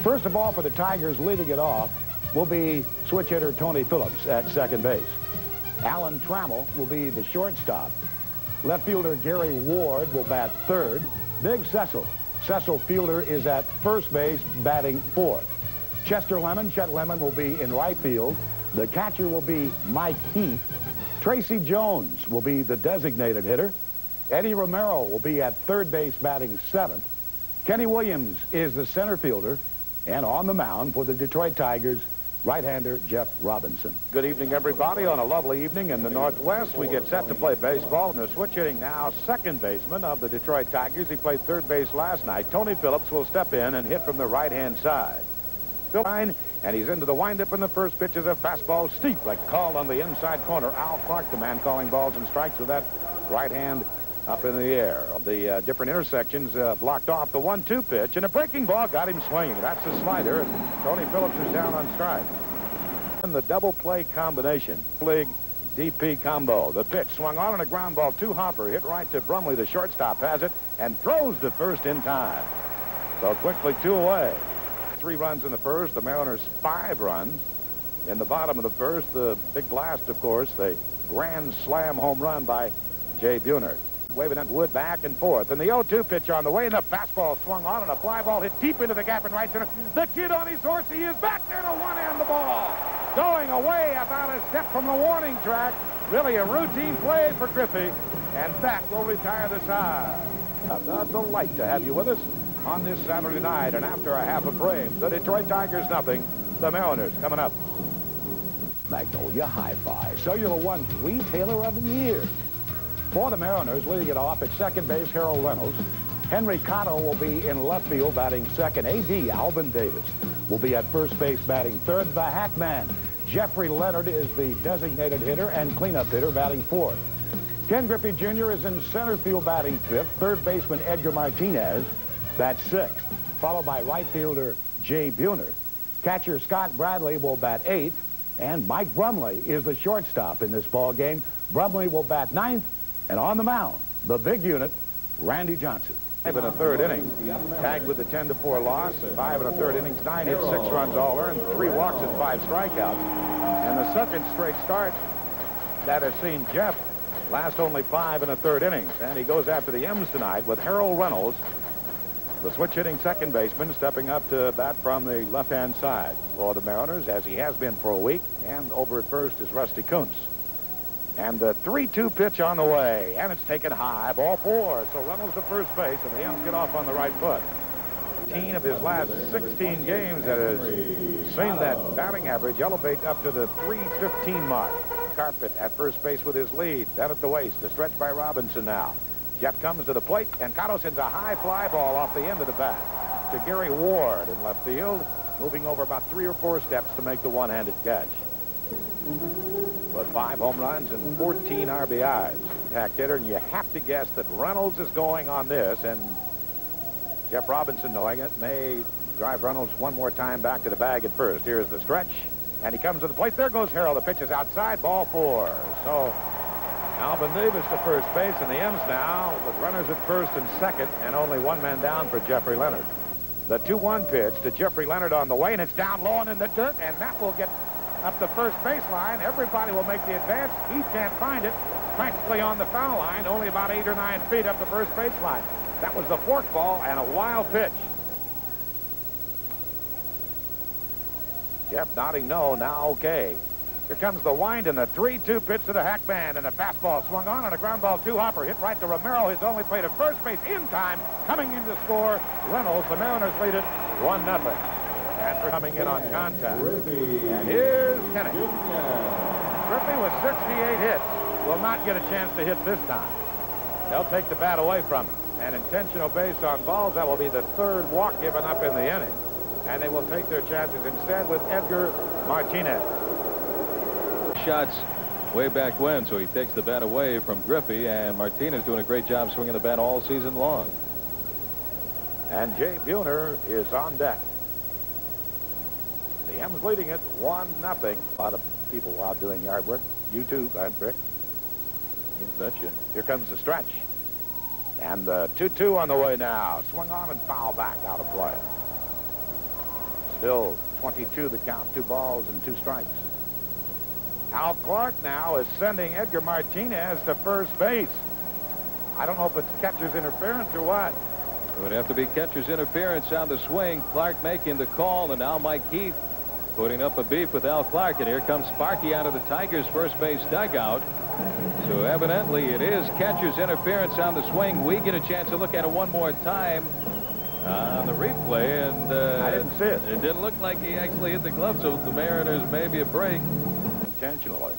First of all, for the Tigers, leading it off will be switch hitter Tony Phillips at second base. Alan Trammell will be the shortstop. Left fielder Gary Ward will bat third. Big Cecil Fielder is at first base, batting fourth. Chet Lemon will be in right field. The catcher will be Mike Heath. Tracy Jones will be the designated hitter. Eddie Romero will be at third base, batting seventh. Kenny Williams is the center fielder. And on the mound for the Detroit Tigers, right-hander Jeff Robinson. Good evening, everybody. On a lovely evening in the Northwest, we get set to play baseball. And the switch hitting now, second baseman of the Detroit Tigers. He played third base last night. Tony Phillips will step in and hit from the right-hand side. And he's into the windup, and the first pitch is a fastball steep, like called on the inside corner. Al Clark, the man calling balls and strikes with that right hand up in the air. The different intersections blocked off. The 1-2 pitch, and a breaking ball got him swinging. That's a slider, and Tony Phillips is down on strike. And the double play combination. League DP combo. The pitch swung on, and a ground ball to Hopper. Hit right to Brumley. The shortstop has it and throws to first in time. So quickly 2 away. 3 runs in the first. The Mariners 5 runs. In the bottom of the first, the big blast, of course, the grand slam home run by Jay Buhner. Waving that wood back and forth. And the 0-2 pitch on the way, and the fastball swung on, and a fly ball hit deep into the gap in right center. The kid on his horse, he is back there to one-hand the ball. Going away about a step from the warning track. Really a routine play for Griffey, and that will retire the side. A delight to have you with us on this Saturday night. And after a half a frame, the Detroit Tigers nothing. The Mariners coming up. Magnolia Hi-Fi, Cellular One's Retailer of the Year. For the Mariners, leading it off at second base, Harold Reynolds. Henry Cotto will be in left field, batting second. A.D. Alvin Davis will be at first base, batting third. The Hackman, Jeffrey Leonard, is the designated hitter and cleanup hitter, batting fourth. Ken Griffey Jr. is in center field, batting fifth. Third baseman Edgar Martinez bats sixth, followed by right fielder Jay Buhner. Catcher Scott Bradley will bat eighth, and Mike Brumley is the shortstop in this ball game. Brumley will bat ninth. And on the mound, the big unit, Randy Johnson. 5 1/3 innings, tagged with the 10-4 loss. 5 1/3 innings, 9 hits, 6 runs all earned, 3 walks and 5 strikeouts. And the second straight start that has seen Jeff last only 5 1/3 innings. And he goes after the M's tonight with Harold Reynolds, the switch hitting second baseman, stepping up to bat from the left-hand side for the Mariners, as he has been for a week. And over at first is Rusty Kuntz. And the 3-2 pitch on the way, and it's taken high, ball 4. So Reynolds to first base, and the M's get off on the right foot. 15 of his last 16 games has seen that batting average elevate up to the .315 mark. Carpet at first base with his lead. Then at the waist, the stretch by Robinson now. Jeff comes to the plate, and Cotto sends a high fly ball off the end of the bat to Gary Ward in left field, moving over about 3 or 4 steps to make the one-handed catch. With 5 home runs and 14 RBIs. Attack hitter, and you have to guess that Reynolds is going on this, and Jeff Robinson, knowing it, may drive Reynolds one more time back to the bag at first. Here's the stretch, and he comes to the plate. There goes Harold. The pitch is outside, ball 4. So Alvin Davis to first base, and the M's now with runners at first and second, and only 1 man down for Jeffrey Leonard. The 2-1 pitch to Jeffrey Leonard on the way, and it's down low and in the dirt, and that will get up the first baseline. Everybody will make the advance. He can't find it. Practically on the foul line, only about 8 or 9 feet up the first baseline. That was the fork ball and a wild pitch. Jeff nodding no, now okay. Here comes the wind and the 3-2 pitch to the Hackman, and the fastball swung on, and a ground ball to Hopper. Hit right to Romero, his only play to first base in time. Coming in to score, Reynolds. The Mariners lead it 1-0. And for coming in on contact. And here's Kenny. Griffey with 68 hits will not get a chance to hit this time. They'll take the bat away from him. An intentional base on balls. That will be the 3rd walk given up in the inning. And they will take their chances instead with Edgar Martinez. Shots way back when, so he takes the bat away from Griffey, and Martinez doing a great job swinging the bat all season long. And Jay Buhner is on deck. The M's leading it 1-0. A lot of people out doing yard work. You too, Rick. You betcha. Here comes the stretch. And the 2-2 on the way now. Swung on and foul back out of play. Still 22 the count, 2 balls and 2 strikes. Al Clark now is sending Edgar Martinez to first base. I don't know if it's catcher's interference or what. It would have to be catcher's interference on the swing. Clark making the call, and now Mike Heath putting up a beef with Al Clark. And here comes Sparky out of the Tigers' first base dugout. So evidently it is catcher's interference on the swing. We get a chance to look at it one more time on the replay, and I didn't see it. It didn't look like he actually hit the glove, so the Mariners maybe a break. Intentionally.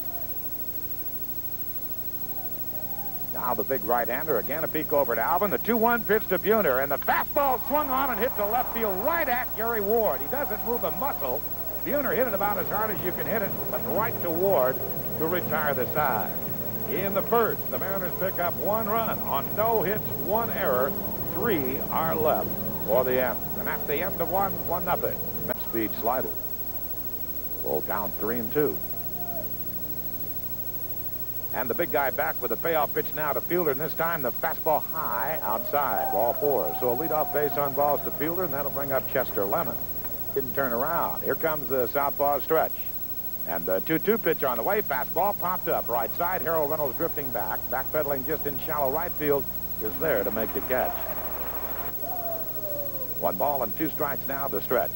Now the big right-hander again, a peek over to Alvin. The 2-1 pitch to Buhner, and the fastball swung on and hit to left field right at Gary Ward. He doesn't move a muscle. Buhner hit it about as hard as you can hit it, but right to Ward to retire the side. In the first, the Mariners pick up 1 run on no hits, 1 error. 3 are left for the end. And at the end of 1-0. Speed slider. Full count 3-2. And the big guy back with a payoff pitch now to Fielder, and this time the fastball high outside. Ball 4. So a leadoff base on balls to Fielder, and that'll bring up Chester Lemon. Didn't turn around. Here comes the southpaw stretch. And the 2-2 pitch on the way. Fastball popped up right side. Harold Reynolds drifting back. Backpedaling just in shallow right field is there to make the catch. 1 ball and 2 strikes now the stretch.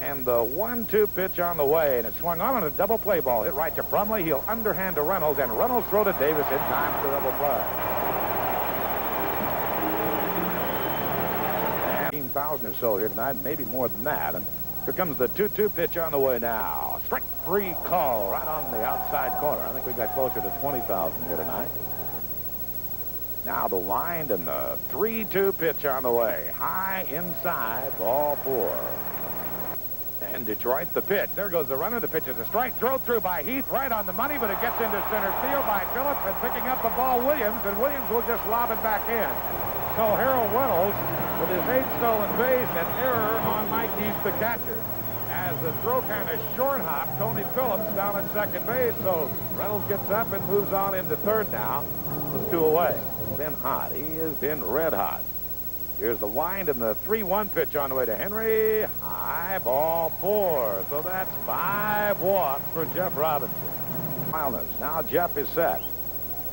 And the 1-2 pitch on the way, and it swung on a double play ball. Hit right to Brumley. He'll underhand to Reynolds, and Reynolds throw to Davis in time for the double play. And 15,000 or so here tonight, maybe more than that. And here comes the 2-2 pitch on the way now. Strike 3 call right on the outside corner. I think we got closer to 20,000 here tonight. Now the wind and the 3-2 pitch on the way. High inside, ball 4. And Detroit, the pitch. There goes the runner. The pitch is a strike. Throw through by Heath, right on the money, but it gets into center field by Phillips, and picking up the ball, Williams, and Williams will just lob it back in. So Harold Reynolds, with his 8 stolen base, an error on Mike Heath, the catcher. As the throw kind of short hopped Tony Phillips down at second base, so Reynolds gets up and moves on into third now with 2 away. Been hot. He has been red hot. Here's the wind and the 3-1 pitch on the way to Henry. High, ball 4. So that's 5 walks for Jeff Robinson. Wildness. Now Jeff is set.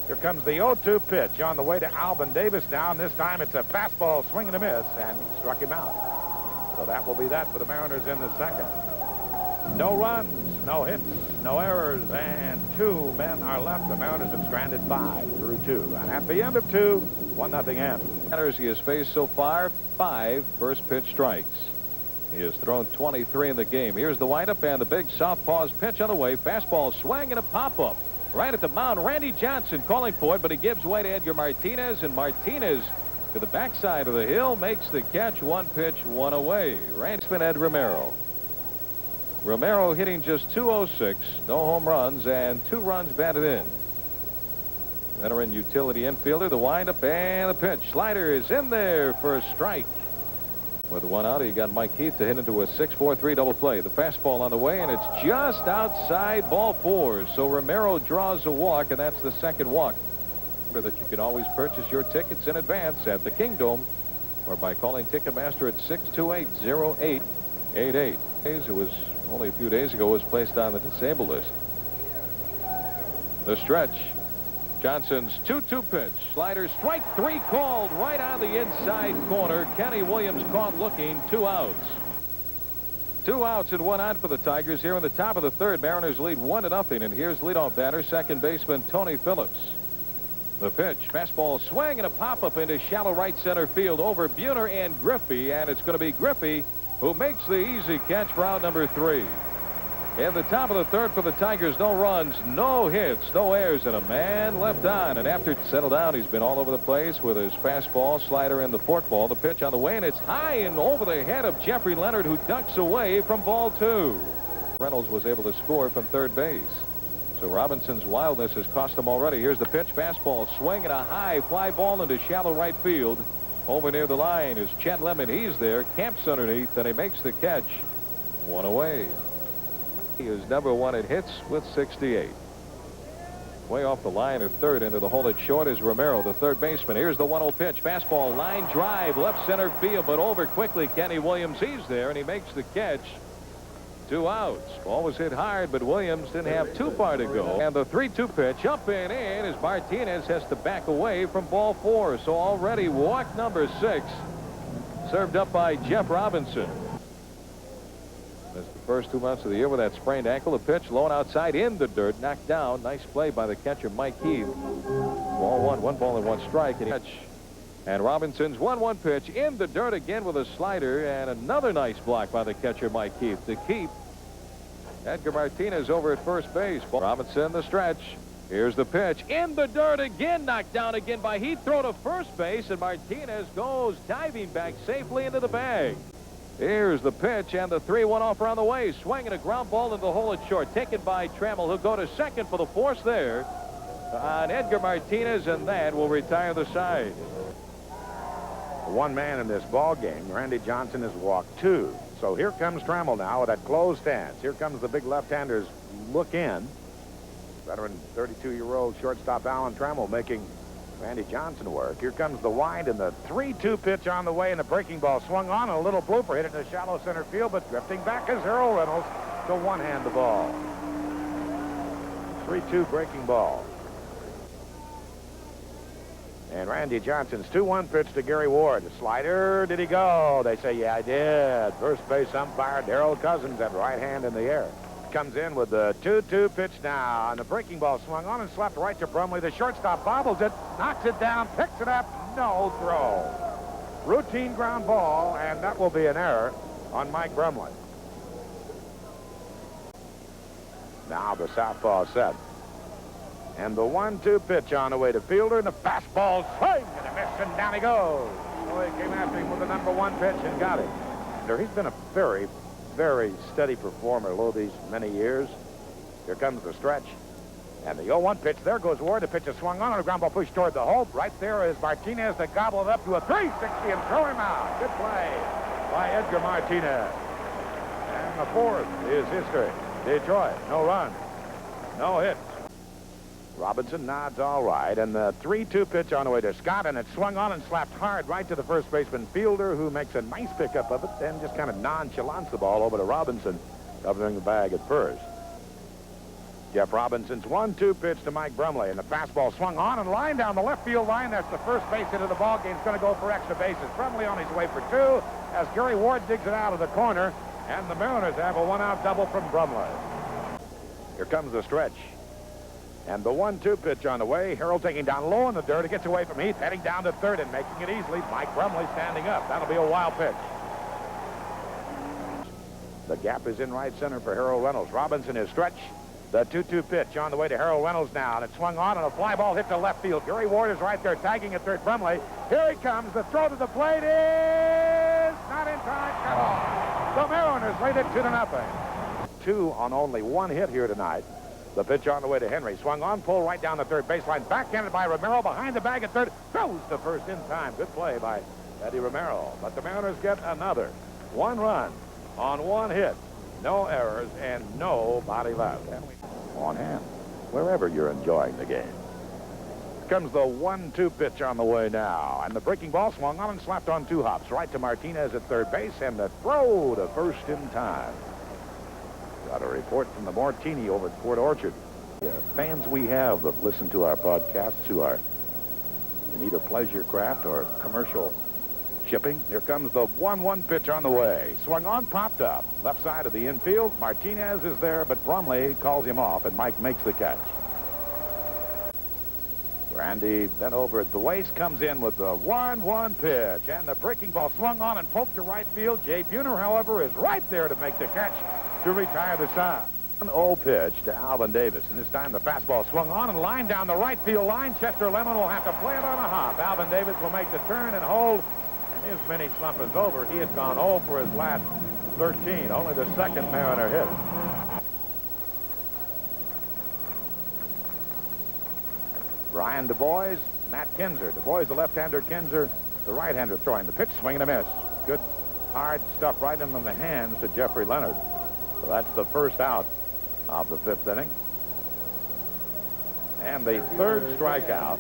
Here comes the 0-2 pitch on the way to Alvin Davis now, and this time it's a fastball swing and a miss, and he struck him out. So that will be that for the Mariners in the second. No runs, no hits, no errors, and 2 men are left. The Mariners have stranded 5 through 2. And at the end of 2, 1-0 end. He has faced so far 5 first pitch strikes. He has thrown 23 in the game. Here's the windup and the big southpaw's pitch on the way. Fastball swing and a pop-up right at the mound. Randy Johnson calling for it, but he gives way to Edgar Martinez, and Martinez to the backside of the hill makes the catch. 1 pitch, 1 away. Randsman Ed Romero. Romero hitting just .206, no home runs, and 2 runs batted in. Veteran utility infielder, the windup and the pitch. Slider is in there for a strike. With 1 out, he got Mike Heath to hit into a 6-4-3 double play. The fastball on the way, and it's just outside, ball 4. So Romero draws a walk, and that's the second walk. Remember that you can always purchase your tickets in advance at the Kingdome or by calling Ticketmaster at 628-0888. It was only a few days ago was placed on the disabled list. The stretch. Johnson's 2-2 pitch. Slider, strike 3 called right on the inside corner. Kenny Williams caught looking. 2 outs. 2 outs and 1 out for the Tigers here in the top of the third. Mariners lead 1-0, and here's leadoff batter, second baseman Tony Phillips. The pitch, fastball swing and a pop-up into shallow right center field over Buhner and Griffey, and it's going to be Griffey who makes the easy catch for out number 3. In the top of the third for the Tigers, no runs, no hits, no errors, and a man left on. And after it settled down, he's been all over the place with his fastball, slider, and the forkball. The pitch on the way, and it's high and over the head of Jeffrey Leonard, who ducks away from ball 2. Reynolds was able to score from third base. So Robinson's wildness has cost him already. Here's the pitch, fastball, swing, and a high fly ball into shallow right field. Over near the line is Chet Lemon. He's there, camps underneath, and he makes the catch. 1 away. He is number 1 in hits with 68. Way off the line at third. Into the hole at short is Romero, the third baseman. Here's the 1-0 pitch. Fastball, line drive, left center field, but over quickly. Kenny Williams, he's there, and he makes the catch. 2 outs. Ball was hit hard, but Williams didn't have too far to go. And the 3-2 pitch up and in as Martinez has to back away from ball 4. So already walk number 6 served up by Jeff Robinson. That's the first 2 months of the year with that sprained ankle. A pitch low and outside in the dirt, knocked down. Nice play by the catcher Mike Heath. Ball 1, 1 ball and 1 strike. And Robinson's 1-1 pitch in the dirt again with a slider, and another nice block by the catcher Mike Heath to keep Edgar Martinez over at first base. Robinson the stretch. Here's the pitch in the dirt again, knocked down again by Heath. Throw to first base, and Martinez goes diving back safely into the bag. Here's the pitch, and the 3-1 offer on the way. Swinging a ground ball into the hole at short, taken by Trammell. He'll go to second for the force there on Edgar Martinez, and that will retire the side. One man in this ball game. Randy Johnson has walked 2. So here comes Trammell now at that closed stance. Here comes the big left-handers look in. Veteran 32-year-old shortstop Alan Trammell making Randy Johnson work. Here comes the wind and the 3-2 pitch on the way, and the breaking ball swung on, and a little blooper hit it in the shallow center field, but drifting back is Harold Reynolds to one-hand the ball. 3-2 breaking ball. And Randy Johnson's 2-1 pitch to Gary Ward. The slider, did he go? They say, yeah, I did. First base umpire Darrell Cousins, that right hand in the air. Comes in with the 2-2 pitch now, and the breaking ball swung on and slapped right to Brumley. The shortstop bobbles it, knocks it down, picks it up, no throw. Routine ground ball, and that will be an error on Mike Brumley. Now the southpaw set. And the 1-2 pitch on the way to Fielder, and the fastball swing and a miss, and down he goes. So he came after him with the number 1 pitch and got him. He's been a very, very steady performer all these many years. Here comes the stretch. And the 0-1 pitch. There goes Ward. The pitch is swung on, and a ground ball pushed toward the hole. Right there is Martinez to gobble it up to a 360 and throw him out. Good play by Edgar Martinez. And the 4th is history. Detroit, no run, no hit. Robinson nods all right, and the 3-2 pitch on the way to Scott, and it swung on and slapped hard right to the first baseman Fielder, who makes a nice pickup of it and just kind of nonchalants the ball over to Robinson, covering the bag at first. Jeff Robinson's 1-2 pitch to Mike Brumley, and the fastball swung on and lined down the left field line. That's the first base hit of the ball game. It's going to go for extra bases. Brumley on his way for 2 as Gary Ward digs it out of the corner, and the Mariners have a 1-out double from Brumley. Here comes the stretch. And the 1-2 pitch on the way. Harold taking down low in the dirt. It gets away from Heath, heading down to third and making it easily. Mike Brumley standing up. That'll be a wild pitch. The gap is in right center for Harold Reynolds. Robinson is stretch. The 2-2 pitch on the way to Harold Reynolds now, and it swung on, and a fly ball hit to left field. Gary Ward is right there tagging at third. Brumley. Here he comes. The throw to the plate is not in time. Cut off. The Mariners lead it 2-0. 2 on only 1 hit here tonight. The pitch on the way to Henry. Swung on, pulled right down the third baseline. Backhanded by Romero behind the bag at third. Throws to first in time. Good play by Eddie Romero. But the Mariners get another 1 run on 1 hit. No errors and no body left. On hand, wherever you're enjoying the game. Here comes the 1-2 pitch on the way now. And the breaking ball swung on and slapped on 2 hops. Right to Martinez at third base, and the throw to first in time. Got a report from the Martini over at Port Orchard. Fans we have that listen to our podcasts who are in either pleasure craft or commercial shipping. Here comes the 1-1 pitch on the way. Swung on, popped up. Left side of the infield. Martinez is there, but Brumley calls him off, and Mike makes the catch. Randy bent over at the waist, comes in with the 1-1 pitch, and the breaking ball swung on and poked to right field. Jay Buhner, however, is right there to make the catch to retire the side. 1-0 pitch to Alvin Davis, and this time the fastball swung on and lined down the right field line. Chester Lemon will have to play it on a hop. Alvin Davis will make the turn and hold, and his mini slump is over. He has gone 0 for his last 13, only the second Mariner hit. Brian DuBois, Matt Kinzer. DuBois the left-hander, Kinzer the right-hander throwing. The pitch, swing and a miss. Good hard stuff right into the hands to Jeffrey Leonard. So that's the first out of the 5th inning. And the third strikeout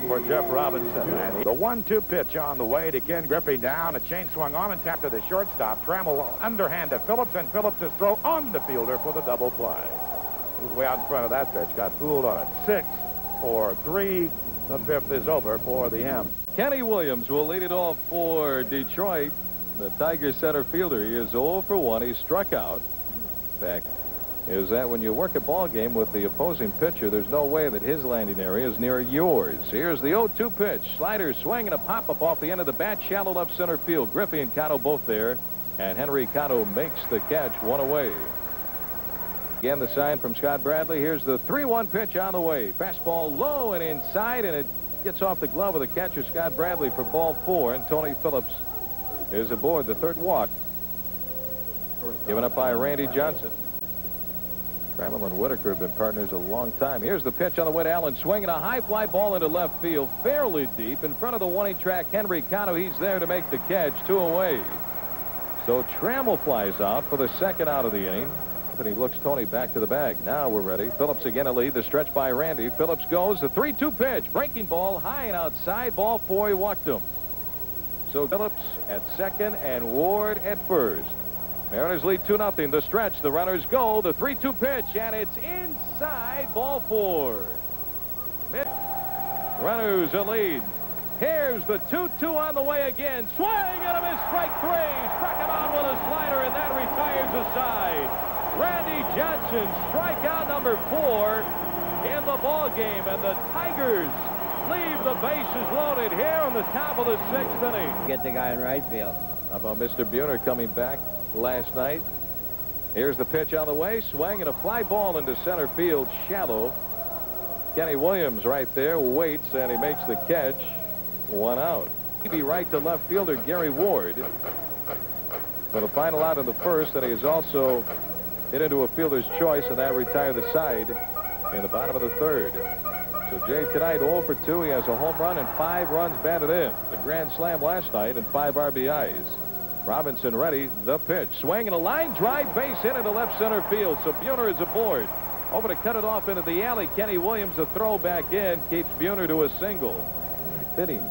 for Jeff Robinson. And the 1-2 pitch on the way to Ken Griffey down. A chain swung on and tapped to the shortstop. Trammell underhand to Phillips, and Phillips' throw on the fielder for the double play. He was way out in front of that pitch. Got fooled on it. 6-4-3. The fifth is over for the M. Kenny Williams will lead it off for Detroit. The Tigers center fielder. He is 0 for 1. He struck out. Fact is that when you work a ball game with the opposing pitcher, there's no way that his landing area is near yours. Here's the 0-2 pitch. Slider swing and a pop-up off the end of the bat. Shallow left center field. Griffey and Cotto both there. And Henry Cotto makes the catch, one away. Again, the sign from Scott Bradley. Here's the 3-1 pitch on the way. Fastball low and inside, and it gets off the glove of the catcher, Scott Bradley, for ball 4. And Tony Phillips is aboard the third walk, given up by Randy Johnson. Trammell and Whitaker have been partners a long time. Here's the pitch on the way to Allen. Swinging a high fly ball into left field, fairly deep. In front of the 1-8 track, Henry Cotto. He's there to make the catch, 2 away. So Trammell flies out for the second out of the inning. And he looks Tony back to the bag. Now we're ready. Phillips again to lead. The stretch by Randy. Phillips goes. The 3-2 pitch. Breaking ball high and outside. Ball 4. He walked him. So Phillips at second and Ward at first. Mariners lead 2-0. The stretch. The runners go. The 3-2 pitch. And it's inside. Ball 4. Runners a lead. Here's the 2-2 on the way again. Swing and a miss. Strike 3. Struck him out with a slider, and that retires the side. Randy Johnson, strikeout number 4 in the ball game, and the Tigers leave the bases loaded here on the top of the 6th inning. Get the guy in right field. How about Mr. Buhner coming back last night? Here's the pitch on the way. Swing and a fly ball into center field, shallow. Kenny Williams right there waits, and he makes the catch. 1 out. Maybe right to left fielder Gary Ward for the final out in the first, and he is also hit into a fielder's choice, and that retired the side in the bottom of the 3rd. So Jay tonight 0 for 2. He has a home run and 5 runs batted in. The grand slam last night and 5 RBIs. Robinson ready. The pitch. Swing and a line drive, base hit into left center field. So Buhner is aboard. Over to cut it off into the alley. Kenny Williams, the throw back in, keeps Buhner to a single. Fitting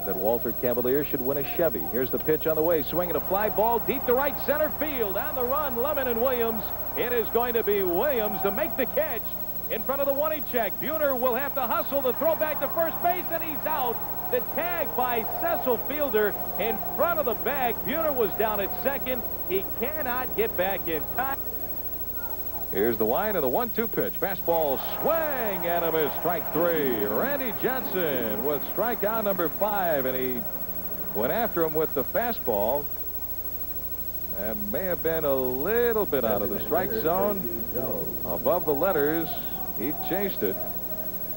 that Walter Cavalier should win a Chevy. Here's the pitch on the way. Swinging a fly ball deep to right center field. On the run, Lemon and Williams. It is going to be Williams to make the catch in front of the 1-8 check. Buhner will have to hustle the throw back to first base, and he's out. The tag by Cecil Fielder in front of the bag. Buhner was down at second. He cannot get back in time. Here's the wind and the 1-2 pitch. Fastball swing and a miss. Strike 3. Randy Johnson with strikeout number 5, and he went after him with the fastball. That may have been a little bit out of the strike zone. Above the letters, he chased it.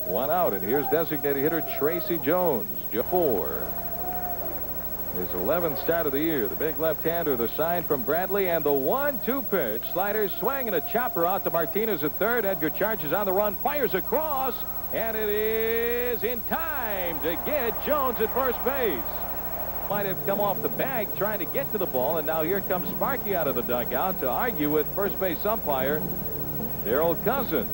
1 out, and here's designated hitter Tracy Jones. 4. His 11th start of the year. The big left-hander, the sign from Bradley, and the 1-2 pitch. Slider swing and a chopper out to Martinez at third. Edgar charges on the run, fires across, and it is in time to get Jones at first base. Might have come off the bag trying to get to the ball, and now here comes Sparky out of the dugout to argue with first base umpire Darrell Cousins.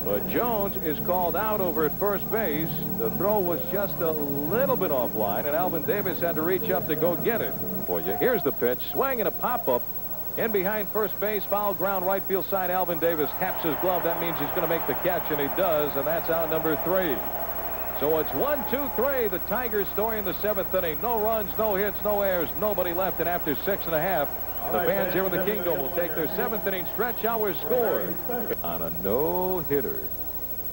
But Jones is called out over at first base. The throw was just a little bit offline, and Alvin Davis had to reach up to go get it for you. Here's the pitch. Swing and a pop-up in behind first base. Foul ground right field side. Alvin Davis taps his glove. That means he's going to make the catch, and he does, and that's out number 3. So it's 1-2-3. The Tigers story in the 7th inning. No runs, no hits, no errors, nobody left, and after 6.5, the fans here in the Kingdome will take their 7th inning stretch. Our score on a no-hitter.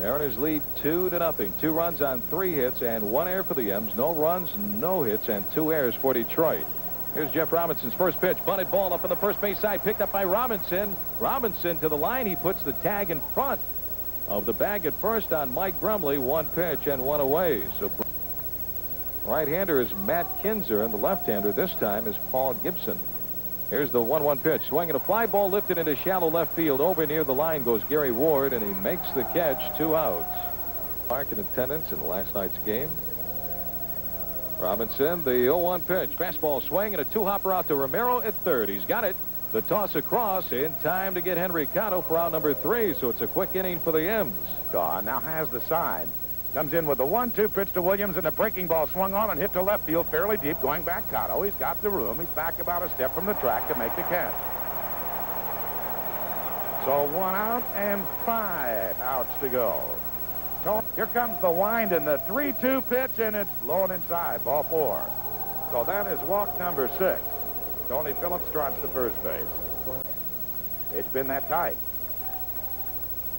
Mariners lead 2-0. 2 runs on 3 hits and 1 error for the M's. No runs, no hits, and 2 errors for Detroit. Here's Jeff Robinson's first pitch. Bunted ball up on the first base side. Picked up by Robinson. Robinson to the line. He puts the tag in front of the bag at first on Mike Brumley. 1 pitch and 1 away. So right-hander is Matt Kinzer, and the left-hander this time is Paul Gibson. Here's the 1-1 pitch. Swinging a fly ball lifted into shallow left field. Over near the line goes Gary Ward, and he makes the catch. 2 outs. Park in attendance in last night's game. Robinson, the 0-1 pitch. Fastball swing and a 2-hopper out to Romero at third. He's got it. The toss across in time to get Henry Cotto for out number 3. So it's a quick inning for the M's. Gone. Now has the side. Comes in with the 1-2 pitch to Williams, and the breaking ball swung on and hit to left field fairly deep. Going back, Cotto. He's got the room. He's back about a step from the track to make the catch. So 1 out and 5 outs to go. So here comes the wind and the 3-2 pitch, and it's low and inside. Ball 4. So that is walk number 6. Tony Phillips trots to first base. It's been that tight.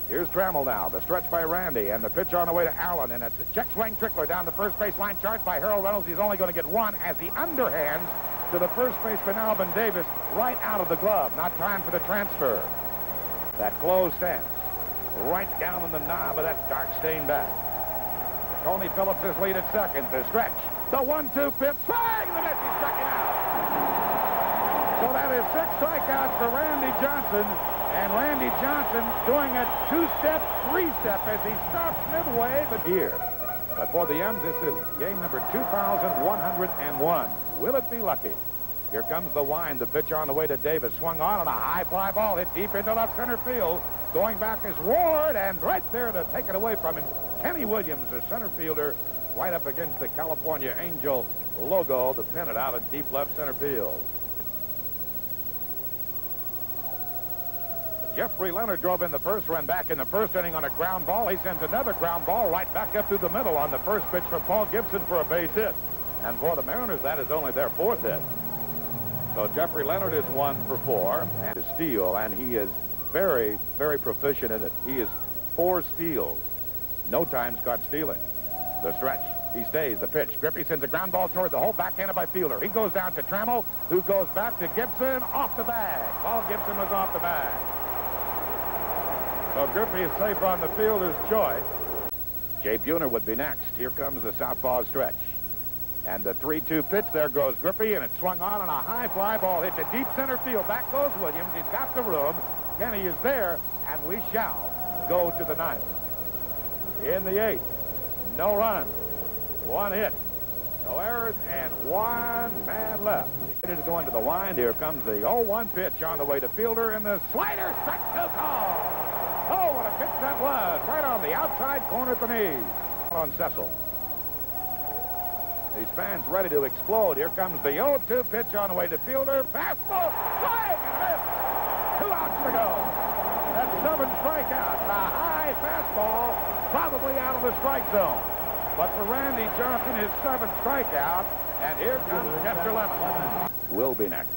Here's Trammell now. The stretch by Randy, and the pitch on the way to Allen, and it's a check swing trickler down the first base line. Charged by Harold Reynolds. He's only going to get 1 as he underhands to the first baseman Alvin Davis right out of the glove. Not time for the transfer. That closed stance right down in the knob of that dark stained bat. Tony Phillips is lead at second. The stretch. The 1-2 pitch. Swing! The miss. He's striking out. So that is 6 strikeouts for Randy Johnson. And Randy Johnson doing a 2-step, 3-step as he stops midway. But here. But for the M's, this is game number 2,101. Will it be lucky? Here comes the wind. The pitch on the way to Davis. Swung on and a high fly ball hit deep into left center field. Going back is Ward, and right there to take it away from him, Kenny Williams, the center fielder, right up against the California Angel logo, the pennant out in deep left center field. Jeffrey Leonard drove in the first run back in the first inning on a ground ball. He sends another ground ball right back up through the middle on the first pitch from Paul Gibson for a base hit. And for the Mariners, that is only their 4th hit. So Jeffrey Leonard is 1 for 4 and a steal, and he is very, very proficient in it. He is 4 steals. No times caught stealing. The stretch. He stays. The pitch. Griffey sends a ground ball toward the hole, backhanded by Fielder. He goes down to Trammell, who goes back to Gibson, off the bag. Paul Gibson was off the bag. So Griffey is safe on the fielder's choice. Jay Buhner would be next. Here comes the southpaw stretch. And the 3-2 pitch, there goes Griffey, and it swung on a high fly ball hit to deep center field. Back goes Williams. He's got the room. Kenny is there, and we shall go to the 9th. In the 8th, no runs, 1 hit, no errors, and 1 man left. Ready to go into the wind. Here comes the 0-1 pitch on the way to Fielder, and the slider strike 2 call. Oh, what a pitch that was. Right on the outside corner at the knees. On Cecil. These fans ready to explode. Here comes the 0-2 pitch on the way to Fielder. Fastball, swing, and a miss. 2 outs to go. That's 7 strikeouts. A high fastball, probably out of the strike zone. But for Randy Johnson, his 7th strikeout. And here comes Chester Lemon. Will be next.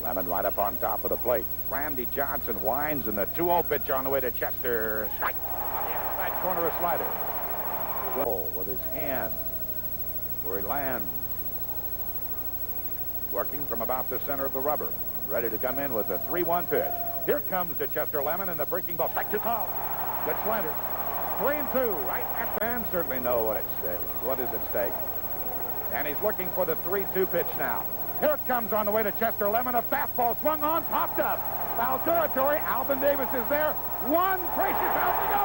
Lemon right up on top of the plate. Randy Johnson winds, and the 2-0 pitch on the way to Chester. Strike on the outside corner, a slider. With his hand where he lands. Working from about the center of the rubber. Ready to come in with a 3-1 pitch. Here comes to Chester Lemon, and the breaking ball. Strike 2 call. Good slider. 3-2 right at the end. Certainly know what is at stake. And he's looking for the 3-2 pitch now. Here it comes on the way to Chester Lemon. A fastball swung on, popped up. Foul territory. Alvin Davis is there. 1 precious out to go.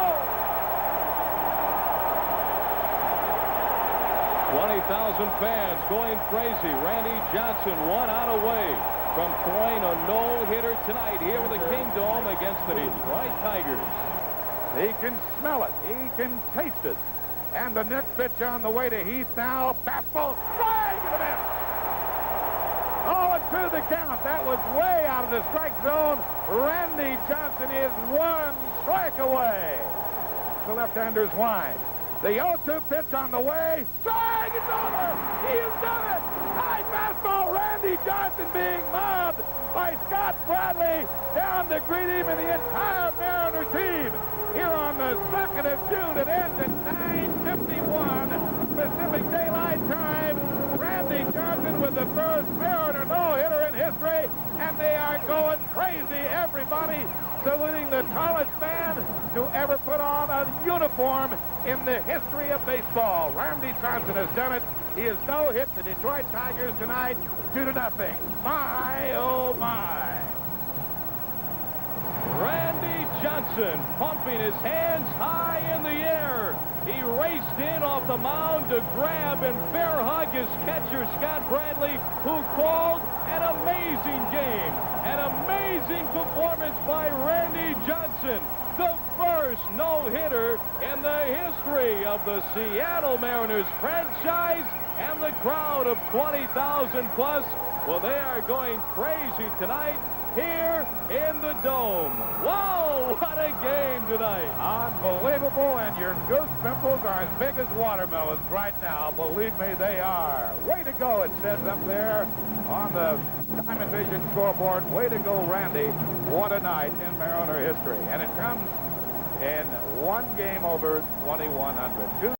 20,000 fans going crazy. Randy Johnson 1 out away from throwing a no-hitter tonight here with the Kingdome against the Detroit Tigers. He can smell it. He can taste it. And the next pitch on the way to Heath now. Fastball. Swing and a miss. Oh, and to the count. That was way out of the strike zone. Randy Johnson is 1 strike away. The left-hander's wind. The 0-2 pitch on the way. Swing! It's over! He has done it! High fastball. Randy Johnson being mobbed by Scott Bradley down to greet him and the entire Mariner team. Here on the 2nd of June, it ends at 9:51 Pacific Daylight Time. Randy Johnson with the first Mariner no-hitter in history, and they are going crazy. Everybody saluting the tallest man to ever put on a uniform in the history of baseball. Randy Johnson has done it. He has no-hit the Detroit Tigers tonight 2-0. My, oh, my. Randy Johnson pumping his hands high in the air. He raced in off the mound to grab and bear hug his catcher, Scott Bradley, who called an amazing game. An amazing performance by Randy Johnson. The first no-hitter in the history of the Seattle Mariners franchise, and the crowd of 20,000 plus, well, they are going crazy tonight here in the Dome. Whoa, what a game tonight. Unbelievable, and your goose pimples are as big as watermelons right now. Believe me, they are. Way to go, it says up there on the Diamond Vision scoreboard. Way to go, Randy. What a night in Mariner history. And it comes in one game over 2,100.